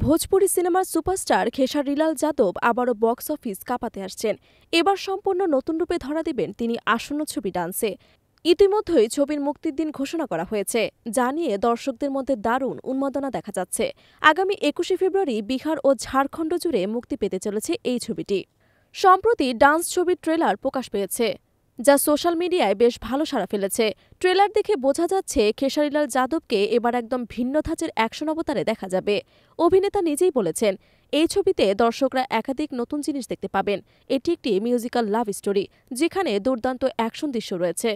ভোজপুরি সিনেমার সুপারস্টার খেসারিলাল যাদব আবারও box office কাঁপাতে আসছেন। এবার সম্পূর্ণ নতুন রূপে ধরা দেবেন তিনি আসন্ন ছবি ডান্সে। ইতিমধ্যেই ছবির মুক্তির দিন ঘোষণা করা হয়েছে, যা নিয়ে দর্শকদের মধ্যে দারুণ উন্মাদনা দেখা যাচ্ছে। আগামী ২১শে ফেব্রুয়ারি বিহার ও ঝাড়খণ্ড জুড়ে মুক্তি পেতে চলেছে এই ছবিটি। সম্প্রতি ডান্স ছবির ট্রেলার প্রকাশ পেয়েছে, যা সোশ্যাল মিডিয়ায় বেশ ভালো সাড়া ফেলেছে। ট্রেলার দেখে বোঝা যাচ্ছে খেসারিলাল যাদবকে এবার একদম ভিন্ন ধাঁচের অ্যাকশন অবতারে দেখা যাবে। অভিনেতা নিজেই বলেছেন, এই ছবিতে দর্শকরা একাধিক নতুন জিনিস দেখতে পাবেন। এটি একটি মিউজিক্যাল লাভ স্টোরি, যেখানে দুর্দান্ত অ্যাকশন দৃশ্য রয়েছে।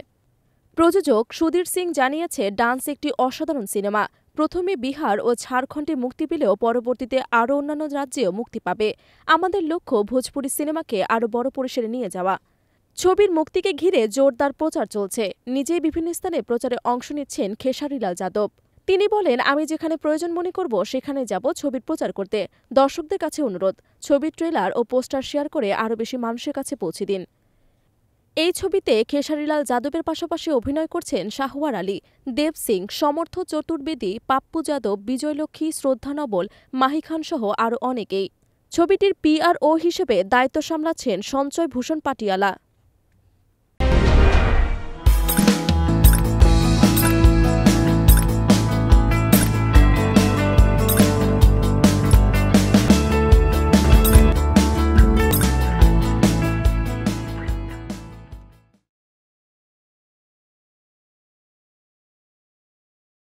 প্রযোজক সুধীর সিং জানিয়েছে, ডান্স একটি অসাধারণ সিনেমা। প্রথমে বিহার ও ঝাড়খণ্ডে মুক্তি পেলেও পরবর্তীতে আরও অন্যান্য রাজ্যেও মুক্তি পাবে। আমাদের লক্ষ্য ভোজপুরি সিনেমাকে আরও বড় পরিসরে নিয়ে যাওয়া। ছবির মুক্তিকে ঘিরে জোরদার প্রচার চলছে। নিজেই বিভিন্ন স্থানে প্রচারে অংশ নিচ্ছেন খেসারিলাল যাদব। তিনি বলেন, আমি যেখানে প্রয়োজন মনে করব সেখানে যাব ছবির প্রচার করতে। দর্শকদের কাছে অনুরোধ, ছবির ট্রেলার ও পোস্টার শেয়ার করে আরও বেশি মানুষের কাছে পৌঁছে দিন। এই ছবিতে খেসারিলাল যাদবের পাশাপাশি অভিনয় করছেন শাহওয়ার আলী, দেব সিং, সমর্থ চতুর্বেদী, পাপ্পু যাদব, বিজয়লক্ষ্মী, শ্রদ্ধা নবল, মাহি খান সহ আরও অনেকেই। ছবিটির পিআরও হিসেবে দায়িত্ব সামলাচ্ছেন সঞ্চয় ভূষণ পাটিয়ালা।